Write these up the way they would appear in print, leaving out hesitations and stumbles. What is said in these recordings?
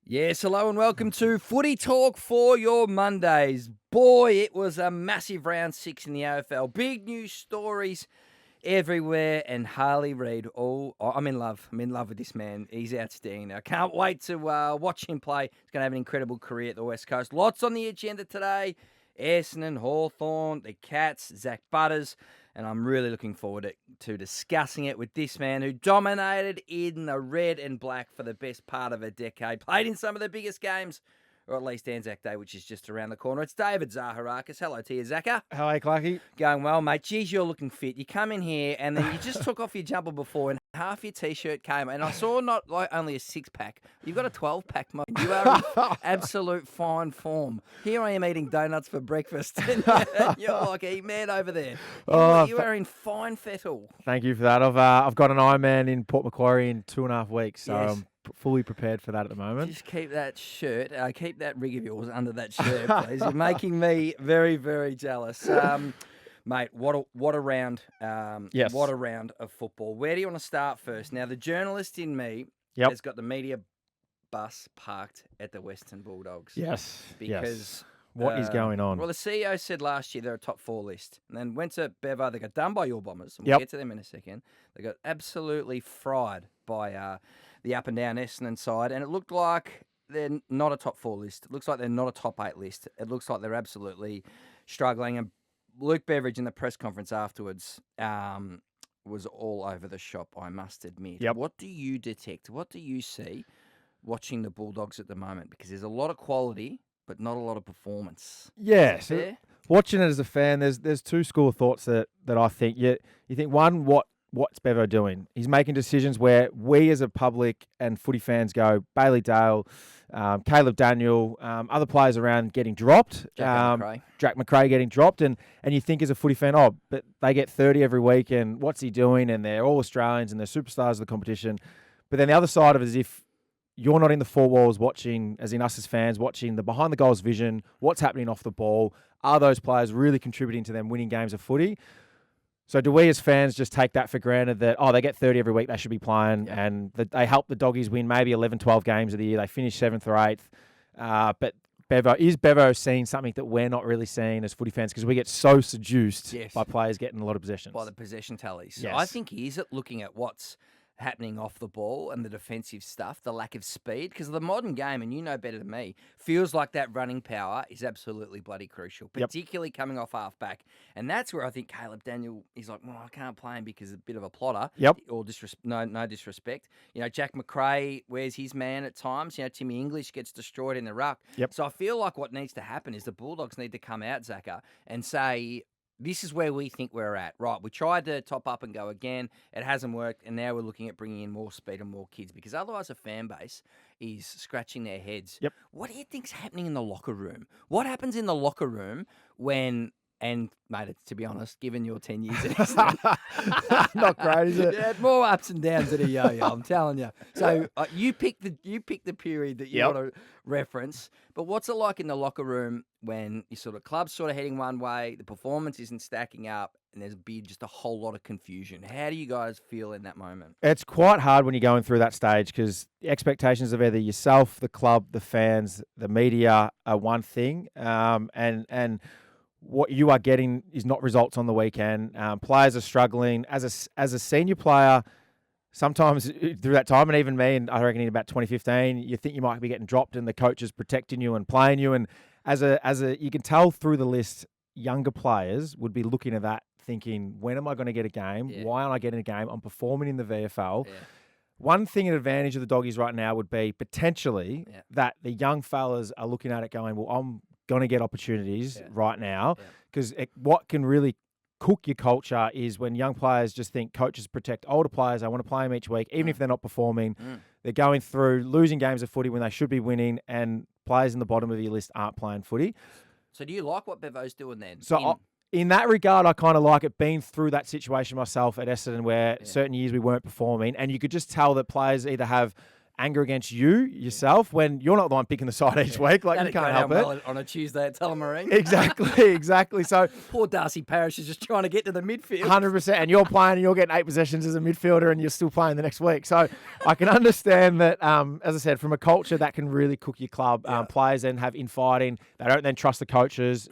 Yes, hello and welcome to Footy Talk for your Mondays. Boy, it was a massive round 6 in the AFL. Big news stories everywhere, and Harley Reed. I'm in love. I'm in love with this man. He's outstanding. I can't wait to watch him play. He's going to have an incredible career at the West Coast. Lots on the agenda today. Essendon, Hawthorn, the Cats, Zach Butters, and I'm really looking forward to discussing it with this man who dominated in the red and black for the best part of a decade, played in some of the biggest games, or at least Anzac Day, which is just around the corner. It's David Zaharakis. Hello to you, Zacka. How are you, Clarky? Going well, mate. Geez, you're looking fit. You come in here and then you just took off your jumper before and half your T-shirt came. And I saw not like only a 6-pack. You've got a 12-pack, mate. You are in absolute fine form. Here I am eating donuts for breakfast. And you're like a man over there. You are in fine fettle. Thank you for that. I've got an Ironman in Port Macquarie in 2.5 weeks, so Yes. I'm fully prepared for that at the moment. Just keep that shirt, keep that rig of yours under that shirt, please. You're making me very, very jealous. Mate, what a round. Yes. What a round of football. Where do you want to start first? Now, the journalist in me has got the media bus parked at the Western Bulldogs. Yes. Because... What is going on? Well, the CEO said last year they're a top 4 list. And then went to Bevo. They got done by your Bombers. And we'll get to them in a second. They got absolutely fried by the up and down Essendon side. And it looked like they're not a top 4 list. It looks like they're not a top 8 list. It looks like they're absolutely struggling. And Luke Beveridge in the press conference afterwards was all over the shop, I must admit. Yep. What do you detect? What do you see watching the Bulldogs at the moment? Because there's a lot of quality, but not a lot of performance. Yeah. So watching it as a fan, there's two school of thoughts that I think. You think, one, what's Bevo doing? He's making decisions where we as a public and footy fans go, Bailey Dale, Caleb Daniel, other players around getting dropped. Jack McRae getting dropped. And you think as a footy fan, but they get 30 every week and what's he doing? And they're all Australians and they're superstars of the competition. But then the other side of it is if you're not in the 4 walls watching, as in us as fans, watching the behind the goals vision, what's happening off the ball, are those players really contributing to them winning games of footy? So do we as fans just take that for granted that, they get 30 every week, they should be playing, and that they help the Doggies win maybe 11, 12 games of the year, they finish 7th or 8th. But Bevo seeing something that we're not really seeing as footy fans because we get so seduced by players getting a lot of possessions. By the possession tallies. Yes. I think he is looking at what's happening off the ball and the defensive stuff, the lack of speed, because the modern game, and you know better than me, feels like that running power is absolutely bloody crucial, particularly coming off half-back. And that's where I think Caleb Daniel is like, well, I can't play him because he's a bit of a plotter. Or no disrespect. Jack McRae wears his man at times. Timmy English gets destroyed in the ruck. So I feel like what needs to happen is the Bulldogs need to come out, Zacka, and say, this is where we think we're at. Right, we tried to top up and go again. It hasn't worked, and now we're looking at bringing in more speed and more kids because otherwise a fan base is scratching their heads. What do you think's happening in the locker room? What happens in the locker room when... And, mate, to be honest, given your 10 years at Essendon... Not great, is it? Yeah, more ups and downs than a yo-yo, I'm telling you. So you pick the period that you want to reference. But what's it like in the locker room when your club's sort of heading one way, the performance isn't stacking up, and there's just a whole lot of confusion? How do you guys feel in that moment? It's quite hard when you're going through that stage because the expectations of either yourself, the club, the fans, the media are one thing, and what you are getting is not results on the weekend. Players are struggling. As a senior player, sometimes through that time, and even me, and I reckon in about 2015, you think you might be getting dropped and the coach is protecting you and playing you. And as a you can tell through the list, younger players would be looking at that thinking, when am I going to get a game? Why aren't I getting a game? I'm performing in the VFL. One thing, an advantage of the Doggies right now would be potentially that the young fellas are looking at it going, well, I'm going to get opportunities right now because what can really cook your culture is when young players just think coaches protect older players. I want to play them each week, even if they're not performing. They're going through losing games of footy when they should be winning, and players in the bottom of your list aren't playing footy. So do you like what Bevo's doing then? So in that regard, I kind of like it, being through that situation myself at Essendon where certain years we weren't performing, and you could just tell that players either have anger against yourself when you're not the one picking the side each week. Like, you can't help it. On a Tuesday at Tullamarine. Exactly. So poor Darcy Parish is just trying to get to the midfield. 100%. And you're playing and you're getting 8 possessions as a midfielder and you're still playing the next week. So I can understand that, as I said, from a culture that can really cook your club. Players then have infighting. They don't then trust the coaches.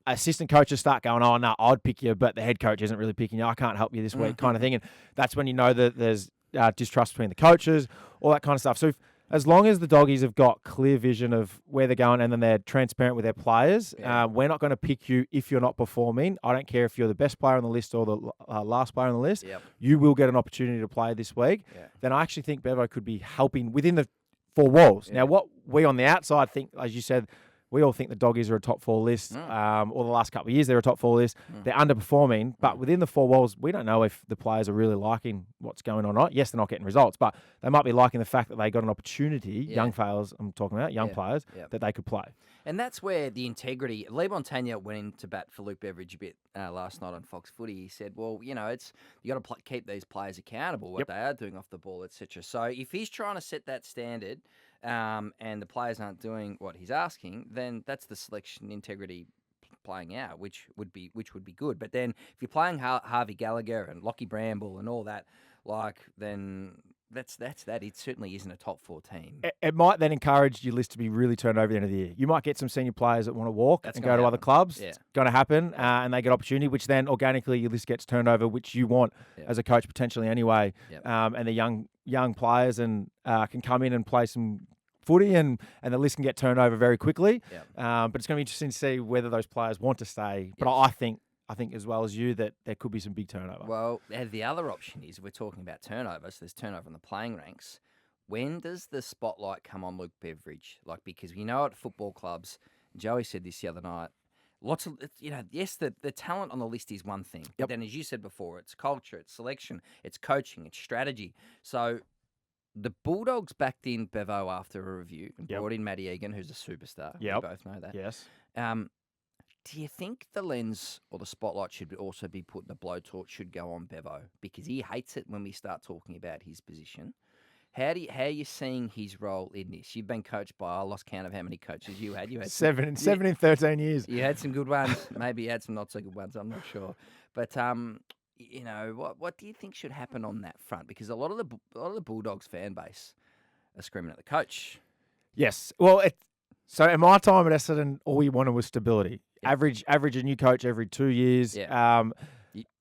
Assistant coaches start going, oh, no, I'd pick you, but the head coach isn't really picking you. I can't help you this week, kind of thing. And that's when you know that there's distrust between the coaches, all that kind of stuff. So as long as the Doggies have got clear vision of where they're going and then they're transparent with their players, we're not going to pick you if you're not performing. I don't care if you're the best player on the list or the last player on the list. You will get an opportunity to play this week. Then I actually think Bevo could be helping within the 4 walls. Now, what we on the outside think, as you said, we all think the Doggies are a top 4 list, or the last couple of years they're a top 4 list. They're underperforming, but within the 4 walls, we don't know if the players are really liking what's going on or not. Yes, they're not getting results, but they might be liking the fact that they got an opportunity, young players I'm talking about, young players, that they could play. And that's where the integrity, Lee Montagna went into bat for Luke Beveridge a bit last night on Fox Footy. He said, well, you know, you got to keep these players accountable, what they are doing off the ball, etc. So if he's trying to set that standard, and the players aren't doing what he's asking, then that's the selection integrity playing out, which would be good. But then if you're playing Harvey Gallagher and Lockie Bramble and all that, then that's that. It certainly isn't a top 4 team. It might then encourage your list to be really turned over at the end of the year. You might get some senior players that want to walk and go to other clubs. It's going to happen, and they get opportunity, which then organically your list gets turned over, which you want as a coach potentially anyway. And the young players and can come in and play some footy, and the list can get turned over very quickly. But it's going to be interesting to see whether those players want to stay. But I think as well as you that there could be some big turnover. Well, the other option is we're talking about turnover. So there's turnover in the playing ranks. When does the spotlight come on Luke Beveridge? Because we know at football clubs, Joey said this the other night, lots of, yes, the talent on the list is one thing. But then as you said before, it's culture, it's selection, it's coaching, it's strategy. So the Bulldogs backed in Bevo after a review and brought in Matty Egan, who's a superstar. We both know that. Yes. Do you think the lens or the spotlight should also be put, the blowtorch should go on Bevo? Because he hates it when we start talking about his position. How are you seeing his role in this? You've been coached by, I lost count of how many coaches you had. You had seven in 13 years. You had some good ones. Maybe you had some not so good ones. I'm not sure. But what do you think should happen on that front? Because a lot of the Bulldogs fan base are screaming at the coach. Yes. Well, so in my time at Essendon, all we wanted was stability. Average a new coach every 2 years.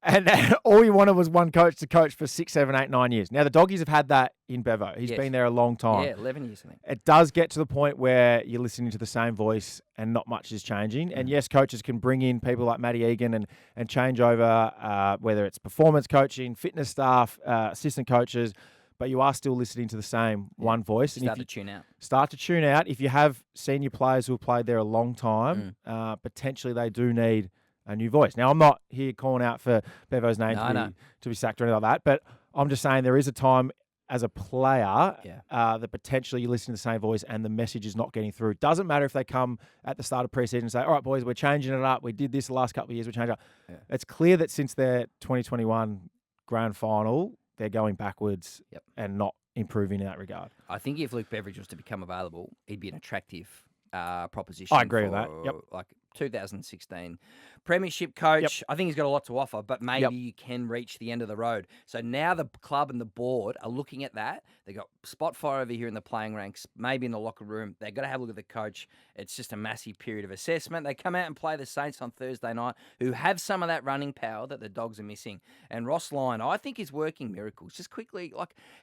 And all you wanted was one coach to coach for 6, 7, 8, 9 years. Now, the Doggies have had that in Bevo. He's been there a long time. Yeah, 11 years, I think. It does get to the point where you're listening to the same voice and not much is changing. And yes, coaches can bring in people like Matty Egan and change over, whether it's performance coaching, fitness staff, assistant coaches, but you are still listening to the same one voice. Start to tune out. Start to tune out. If you have senior players who have played there a long time, potentially they do need a new voice. Now, I'm not here calling out for Bevo's name to be sacked or anything like that, but I'm just saying there is a time as a player that potentially you listen to the same voice and the message is not getting through. It doesn't matter if they come at the start of preseason and say, all right, boys, we're changing it up. We did this the last couple of years. We're changing it up. Yeah. It's clear that since their 2021 grand final, they're going backwards and not improving in that regard. I think if Luke Beveridge was to become available, he'd be an attractive proposition. I agree with that. Like 2016 premiership coach. I think he's got a lot to offer, but maybe you can reach the end of the road. So now the club and the board are looking at that. They got spot fire over here in the playing ranks, maybe in the locker room. They got to have a look at the coach. It's just a massive period of assessment. They come out and play the Saints on Thursday night, who have some of that running power that the Dogs are missing. And Ross Lyon, I think, is working miracles. Just quickly,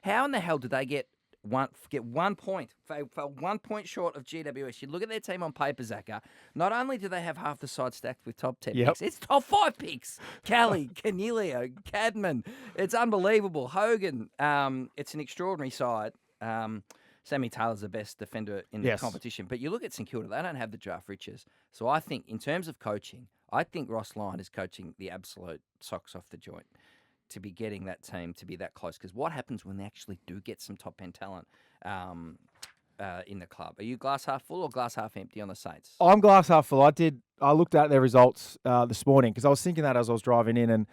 how in the hell did they get 1 point, fell 1 point short of GWS? You look at their team on paper, Zacka. Not only do they have half the side stacked with top 10 picks, it's top 5 picks. Kelly, Canelio, Cadman. It's unbelievable. Hogan, it's an extraordinary side. Sammy Taylor's the best defender in the competition. But you look at St Kilda, they don't have the draft riches. So I think in terms of coaching, I think Ross Lyon is coaching the absolute socks off the joint to be getting that team to be that close. Because what happens when they actually do get some top 10 talent in the club? Are you glass half full or glass half empty on the Saints? I'm glass half full. I looked at their results this morning because I was thinking that as I was driving in, and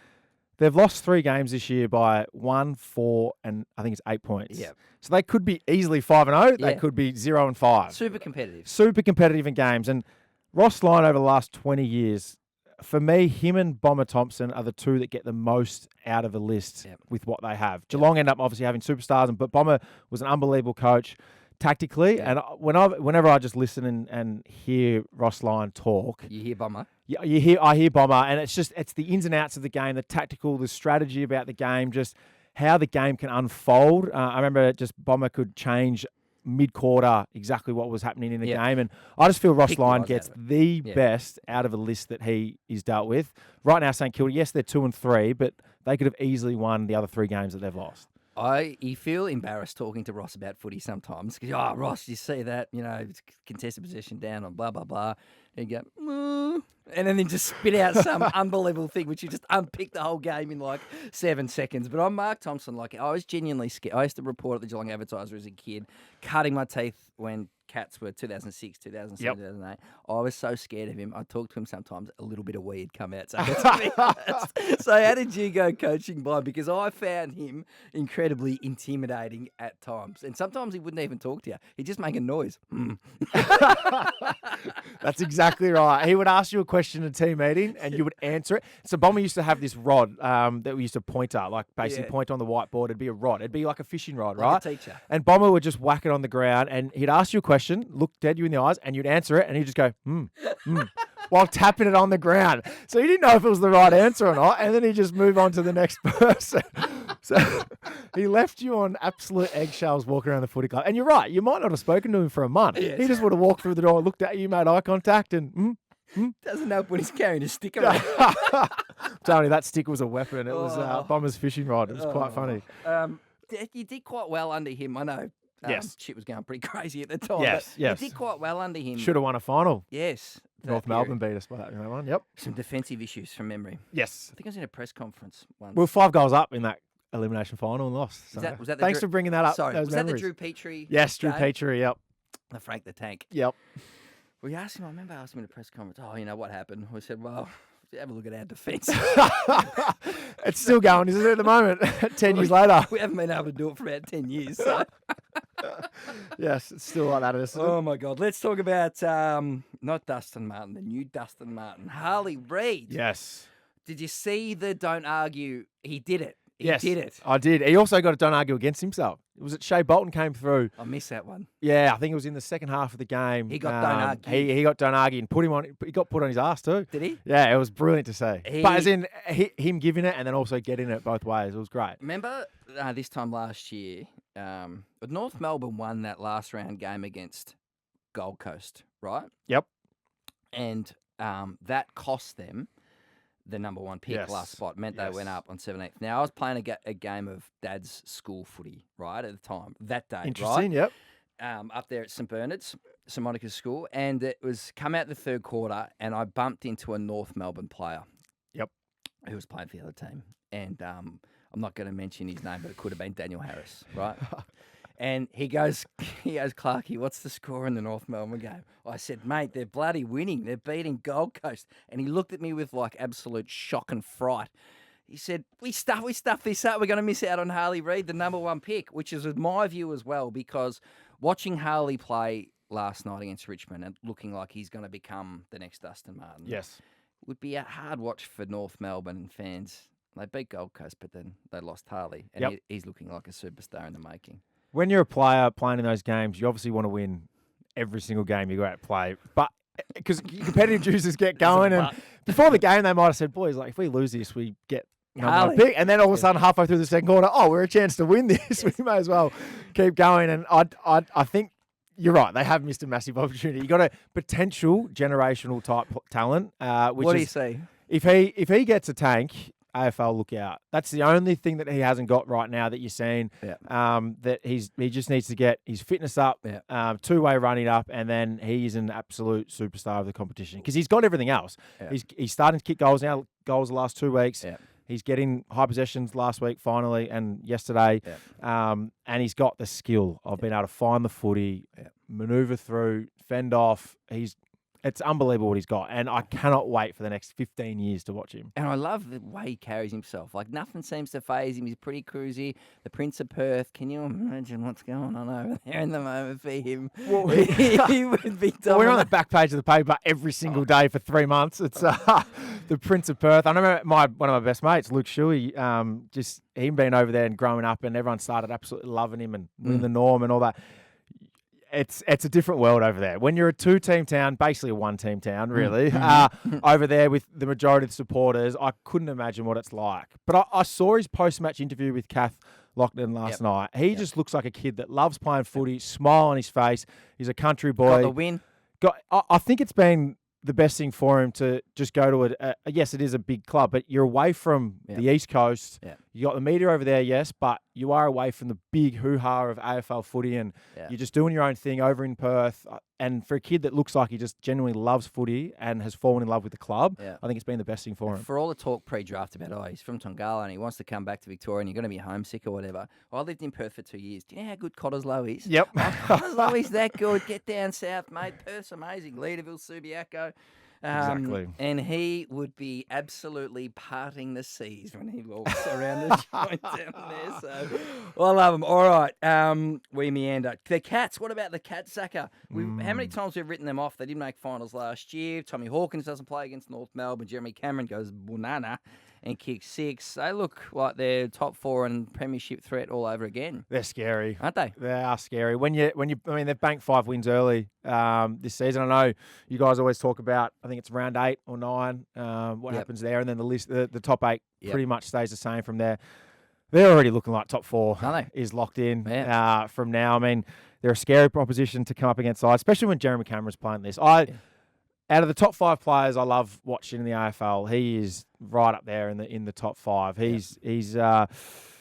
They've lost 3 games this year by 1, 4, and I think it's 8 points. Yeah. So they could be easily 5-0. They Yeah. could be 0-5. Super competitive. Super competitive in games. And Ross Lyon over the last 20 years, for me, him and Bomber Thompson are the two that get the most out of a list with what they have. Geelong end up obviously having superstars, but Bomber was an unbelievable coach tactically. Yeah. And whenever I just listen and hear Ross Lyon talk, You hear Bomber? I hear Bomber, and it's the ins and outs of the game, the tactical, the strategy about the game, just how the game can unfold. I remember just Bomber could change mid-quarter exactly what was happening in the game, and I just feel Ross Lyon gets the best out of a list that he is dealt with. Right now, St Kilda, yes, they're 2-3, but they could have easily won the other 3 games that they've lost. You feel embarrassed talking to Ross about footy sometimes because, Ross, you see that, contested possession down on blah, blah, blah. And you go, and then just spit out some unbelievable thing, which you just unpick the whole game in like 7 seconds. But I'm Mark Thompson. I was genuinely scared. I used to report at the Geelong Advertiser as a kid, cutting my teeth when Cats were 2006, 2007, 2008. I was so scared of him. I talked to him sometimes, a little bit of weed come out. So, so how did you go coaching by? Because I found him incredibly intimidating at times. And sometimes he wouldn't even talk to you. He'd just make a noise. That's exactly right. He would ask you a question in a team meeting and you would answer it. So Bomber used to have this rod that we used to point at, basically point on the whiteboard. It'd be a rod. It'd be like a fishing rod, right? Like a teacher. And Bomber would just whack it on the ground and he'd ask you a question, look dead you in the eyes, and you'd answer it and he'd just go, while tapping it on the ground. So he didn't know if it was the right answer or not, and then he'd just move on to the next person. So he left you on absolute eggshells walking around the footy club. And you're right, you might not have spoken to him for a month. Yes. He just would have walked through the door, looked at you, made eye contact, and doesn't help when he's carrying a stick around. I'm telling you, that stick was a weapon. It was Bomber's fishing rod. It was quite funny. You did quite well under him. I know. Yes. Shit was going pretty crazy at the time. Yes. You did quite well under him. Should have won a final. Yes. North Melbourne beat us by that one. Yep. Some defensive issues from memory. Yes. I think I was in a press conference once. We were 5 goals up in that elimination final and lost. So was that thanks for bringing that up. Sorry, those was memories. that the Drew Petrie? Yes, Drew game? Petrie, yep. The Frank the Tank. Yep. We asked him, I remember asking him in a press conference, what happened? We said, well, have a look at our defence. It's still going, isn't it, at the moment? 10 years later. We haven't been able to do it for about 10 years. So. Yes, it's still like that, isn't it? Oh, my God. Let's talk about not Dustin Martin, the new Dustin Martin. Harley Reed. Yes. Did you see the don't argue? He did it. He did it. I did. He also got a don't argue against himself. It was Shea Bolton came through. I missed that one. Yeah, I think it was in the second half of the game. He got don't argue. He got don't argue and he got put on his ass too. Did he? Yeah, it was brilliant to see. But as in him giving it and then also getting it both ways. It was great. Remember this time last year, North Melbourne won that last round game against Gold Coast, right? Yep. And that cost them the number 1 pick last spot, meant they went up on 17th. Now, I was playing a game of Dad's school footy, right, at the time, that day, Interesting, right? Yep. Up there at St Bernard's, St Monica's school, and it was come out the third quarter, and I bumped into a North Melbourne player. Yep. Who was playing for the other team. And I'm not going to mention his name, but it could have been Daniel Harris, right? And he goes, Clarky, what's the score in the North Melbourne game? I said, mate, they're bloody winning. They're beating Gold Coast. And he looked at me with like absolute shock and fright. He said, we stuff this up. We're going to miss out on Harley Reed, the number 1 pick, which is my view as well, because watching Harley play last night against Richmond and looking like he's going to become the next Dustin Martin. Yes. Would be a hard watch for North Melbourne fans. They beat Gold Coast, but then they lost Harley. And he's looking like a superstar in the making. When you're a player playing in those games, you obviously want to win every single game you go out and play. But because competitive juices get going, and before the game, they might have said, boys, like if we lose this, we get one pick. And then all of a sudden, halfway through the second quarter, we're a chance to win this. We may as well keep going. And I think you're right. They have missed a massive opportunity. You got a potential generational type talent. What do you see? If he gets a tank, AFL, look out. That's the only thing that he hasn't got right now that you're seeing. Yeah. That he just needs to get his fitness up, two-way running up, and then he's an absolute superstar of the competition because he's got everything else. Yeah. He's starting to kick goals now. Goals the last 2 weeks. Yeah. He's getting high possessions last week finally and yesterday. Yeah. And he's got the skill of being able to find the footy, manoeuvre through, fend off. It's unbelievable what he's got, and I cannot wait for the next 15 years to watch him. And I love the way he carries himself. Like, nothing seems to faze him. He's pretty cruisy. The Prince of Perth. Can you imagine what's going on over there in the moment for him? Well, he would be we're on the back page of the paper every single day for 3 months. It's the Prince of Perth. I remember one of my best mates, Luke Shuey, just him being over there and growing up, and everyone started absolutely loving him and winning the norm and all that. It's a different world over there. When you're a 2-team town, basically a 1-team town, really, over there with the majority of the supporters, I couldn't imagine what it's like. But I saw his post-match interview with Kath Lockton last night. He just looks like a kid that loves playing footy, smile on his face. He's a country boy. Got the win. I think it's been the best thing for him to just go to yes, it is a big club, but you're away from the East Coast. Yeah. You got the media over there, yes, but you are away from the big hoo-ha of AFL footy, and you're just doing your own thing over in Perth. And for a kid that looks like he just genuinely loves footy and has fallen in love with the club, I think it's been the best thing for him. For all the talk pre-draft about, he's from Tongala and he wants to come back to Victoria and you're going to be homesick or whatever. I lived in Perth for 2 years. Do you know how good Cottesloe is? Yep. Cottesloe is that good. Get down south, mate. Perth's amazing. Leaderville, Subiaco. Exactly. And he would be absolutely parting the seas when he walks around the joint down there. So, well, I love him. All right, we meander. The Cats. What about the Cats, Zacka? How many times we've written them off? They didn't make finals last year. Tommy Hawkins doesn't play against North Melbourne. Jeremy Cameron goes banana and kicks 6. They look like they're top 4 and premiership threat all over again. They're scary, aren't they? They are scary. I mean, they've banked 5 wins early this season. I know you guys always talk about, I think it's round 8 or 9, what happens there, and then the top 8 pretty much stays the same from there. They're already looking like top 4 is locked in from now. I mean, they're a scary proposition to come up against sides, especially when Jeremy Cameron's playing this. Out of the top 5 players I love watching in the AFL, he is right up there in the top 5. He's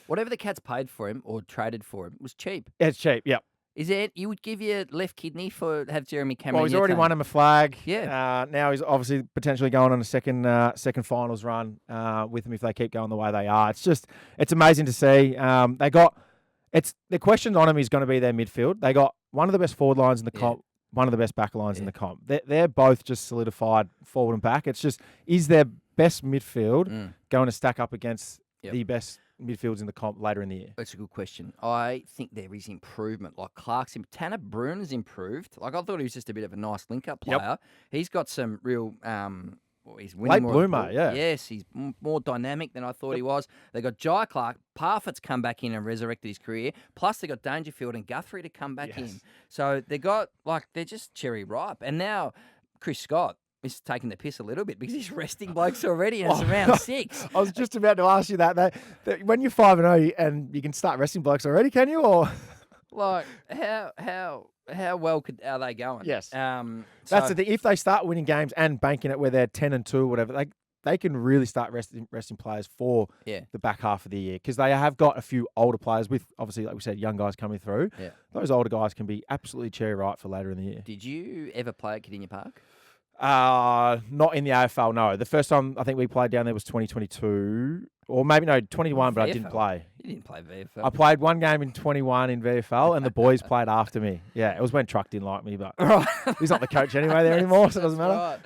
whatever the Cats paid for him or traded for him was cheap. It's cheap, yep. Is it? You would give your left kidney for have Jeremy Cameron? Well, he's already won him a flag. Yeah. Now he's obviously potentially going on a second finals run with him if they keep going the way they are. It's amazing to see. The question on him is going to be their midfield. They got one of the best forward lines in the comp. One of the best back lines in the comp. They're both just solidified forward and back. It's just, is their best midfield going to stack up against the best midfields in the comp later in the year? That's a good question. I think there is improvement. Like Tanner Bruner's improved. Like I thought he was just a bit of a nice link-up player. Yep. He's got some real... he's winning late bloomer, yeah. Yes, he's more dynamic than I thought he was. They got Jai Clark. Parfitt's come back in and resurrected his career. Plus, they got Dangerfield and Guthrie to come back in. So they got they're just cherry ripe. And now Chris Scott is taking the piss a little bit because he's resting blokes already, and it's around 6. I was just about to ask you that when you're 5-0 and you can start resting blokes already, can you? Or like how well are they going? Yes. That's the thing. If they start winning games and banking it where they're 10-2 or whatever, they can really start resting players for the back half of the year, because they have got a few older players with, obviously, like we said, young guys coming through. Yeah. Those older guys can be absolutely cherry ripe for later in the year. Did you ever play at Cardinia Park? Not in the AFL, no. The first time I think we played down there was 2022. Or maybe, 21, but I didn't play. You didn't play VFL. I played one game in 21 in VFL, and the boys played after me. Yeah, it was when Truck didn't like me, but he's not the coach anyway there anymore, so it doesn't matter.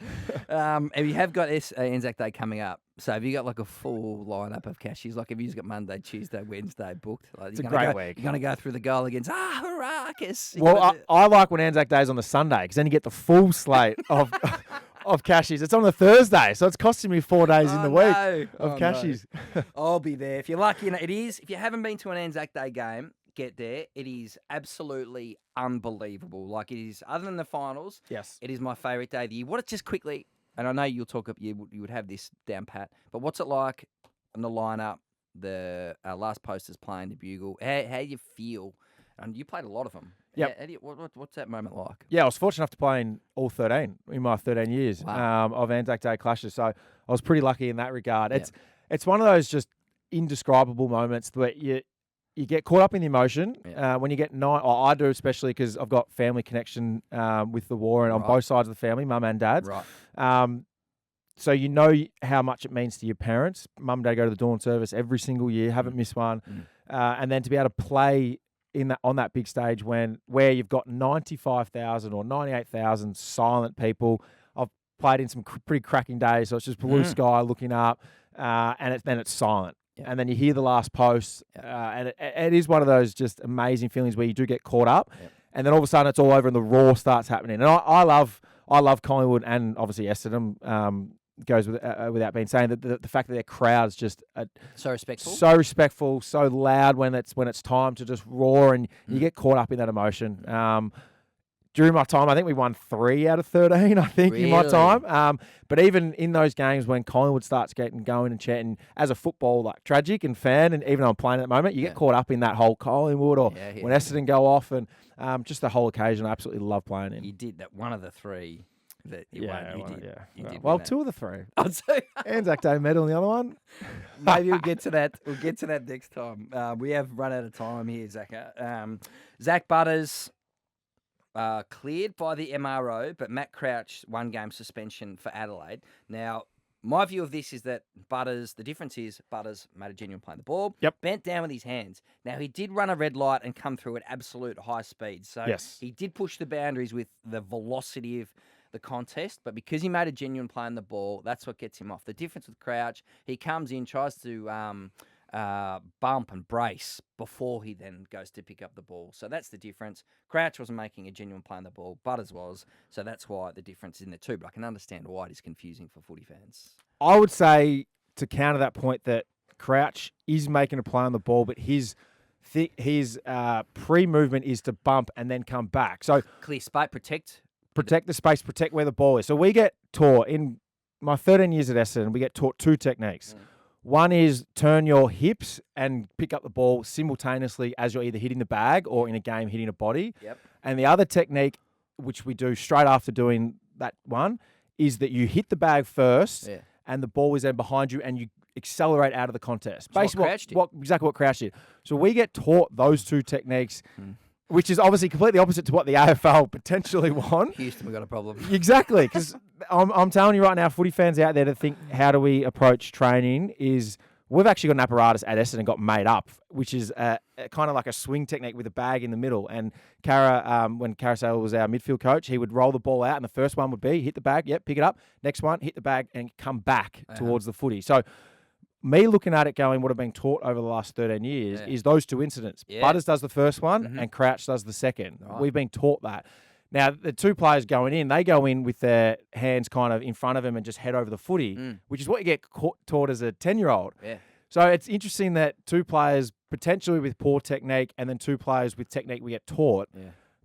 Right. And you have got Anzac Day coming up. So have you got like a full lineup of cashies? Like have you just got Monday, Tuesday, Wednesday booked? Like, it's a great week. You're going to go through the goal against Zaharakis. Well, I like when Anzac Day's on the Sunday, because then you get the full slate of cashies. It's on the Thursday, so it's costing me 4 days in the week of cashies. No. I'll be there. If you're lucky, it is. If you haven't been to an Anzac Day game, get there. It is absolutely unbelievable. Like it is, other than the finals, yes, it is my favourite day of the year. What, just quickly, and I know you'll talk, you would have this down pat, but what's it like in the lineup, the last posters playing the bugle? How do you feel? And you played a lot of them. Yep. What's that moment like? Yeah, I was fortunate enough to play in all 13 in my 13 years of Anzac Day clashes. So I was pretty lucky in that regard. It's one of those just indescribable moments that you get caught up in the emotion when you get 9. Or I do, especially because I've got family connection with the war and on both sides of the family, mum and dad. Right. So you know how much it means to your parents. Mum and dad go to the dawn service every single year, haven't missed one. And then to be able to play on that big stage where you've got 95,000 or 98,000 silent people. played in some pretty cracking days, so it's just blue sky looking up, and then it's silent. Yep. And then you hear the last post, and it is one of those just amazing feelings where you do get caught up, and then all of a sudden it's all over and the roar starts happening. And I love Collingwood and obviously Essendon. Goes without being saying that the fact that their crowd's just so respectful, so loud when it's time to just roar, and you get caught up in that emotion. During my time, I think we won 3 out of 13, I think, in my time. But even in those games when Collingwood starts getting going and chanting, as a football like tragic and fan, and even though I'm playing at the moment, you get caught up in that whole Collingwood or when Essendon go off, and just the whole occasion. I absolutely love playing in. You did that. One of the 3 that you won. You did. Well, 2 of the 3. I'd say Anzac Day medal, and the other one. Maybe we'll get to that. We'll get to that next time. We have run out of time here, Zacka. Zach Butters cleared by the MRO, but Matt Crouch 1-game suspension for Adelaide. Now, my view of this is that Butters, the difference is Butters made a genuine play on the ball, bent down with his hands. Now, he did run a red light and come through at absolute high speed. So he did push the boundaries with the velocity of the contest, but because he made a genuine play on the ball, that's what gets him off. The difference with Crouch, he comes in, tries to bump and brace before he then goes to pick up the ball. So that's the difference. Crouch wasn't making a genuine play on the ball. Butters was. So that's why the difference is in the two. But I can understand why it is confusing for footy fans. I would say, to counter that point, that Crouch is making a play on the ball, but his pre-movement is to bump and then come back. So clear space, protect the space, protect where the ball is. So we get taught, in my 13 years at Essendon, we get taught 2 techniques. One is turn your hips and pick up the ball simultaneously as you're either hitting the bag or in a game hitting a body. And the other technique, which we do straight after doing that one, is that you hit the bag first and the ball is then behind you and you accelerate out of the contest. Basically exactly what Crouch did. So we get taught those 2 techniques, which is obviously completely opposite to what the AFL potentially want. Houston, we've got a problem. Exactly, because I'm telling you right now, footy fans out there to think, how do we approach training, is we've actually got an apparatus at Essendon got made up, which is kind of like a swing technique with a bag in the middle. And when Carousel was our midfield coach, he would roll the ball out, and the first one would be hit the bag, pick it up. Next one, hit the bag, and come back towards the footy. So me looking at it going, what I've been taught over the last 13 years is those 2 incidents. Butters does the first one and Crouch does the second. Right. We've been taught that. Now, the 2 players going in, they go in with their hands kind of in front of them and just head over the footy, which is what you get taught as a 10-year-old. So it's interesting that 2 players potentially with poor technique and then 2 players with technique we get taught.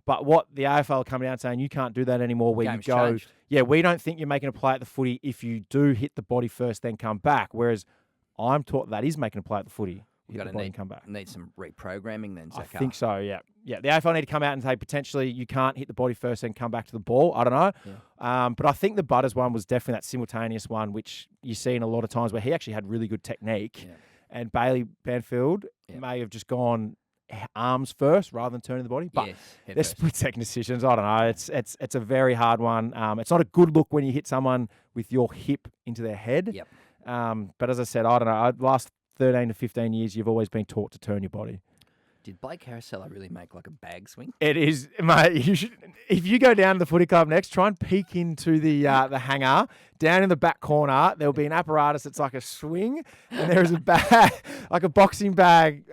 But what the AFL are coming out saying, you can't do that anymore, where you go, changed. We don't think you're making a play at the footy if you do hit the body first, then come back. Whereas I'm taught that is making a play at the footy. You've got to come back. Need some reprogramming then, Zacka. I think so, yeah. The AFL need to come out and say potentially you can't hit the body first and come back to the ball. I don't know. But I think the Butters one was definitely that simultaneous one, which you see in a lot of times where he actually had really good technique. And Bailey Banfield may have just gone arms first rather than turning the body. But they're split-second decisions. I don't know. It's a very hard one. It's not a good look when you hit someone with your hip into their head. But as I said, I don't know. Last 13 to 15 years, you've always been taught to turn your body. Did Blake Carousel really make like a bag swing? It is, mate. You should, if you go down to the footy club next, try and peek into the hangar. Down in the back corner, there'll be an apparatus that's like a swing, and there is a bag, like a boxing bag,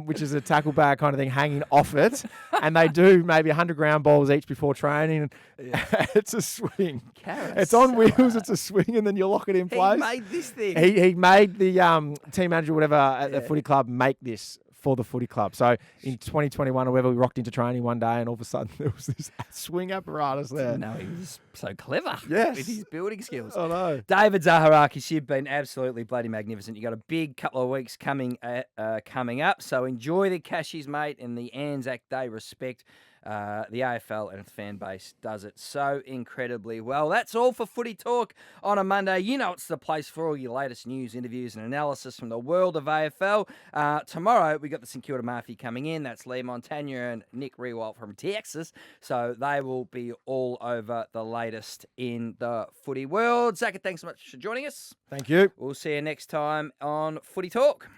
which is a tackle bag kind of thing, hanging off it. And they do maybe 100 ground balls each before training. It's a swing. Carousel. It's on wheels. It's a swing, and then you lock it in place. He made this thing. He made the team manager, or whatever, at the footy club make this for the footy club. So in 2021 or whatever, we rocked into training one day and all of a sudden there was this swing apparatus there. No, he was so clever with his building skills. I know. David Zaharakis, you've been absolutely bloody magnificent. You've got a big couple of weeks coming up, so enjoy the cashies, mate, and the Anzac Day respect. The AFL and its fan base does it so incredibly well. That's all for Footy Talk on a Monday. You know it's the place for all your latest news, interviews and analysis from the world of AFL. Tomorrow, we got the St Kilda Mafia coming in. That's Lee Montagna and Nick Rewalt from Texas. So they will be all over the latest in the footy world. Zacka, thanks so much for joining us. Thank you. We'll see you next time on Footy Talk.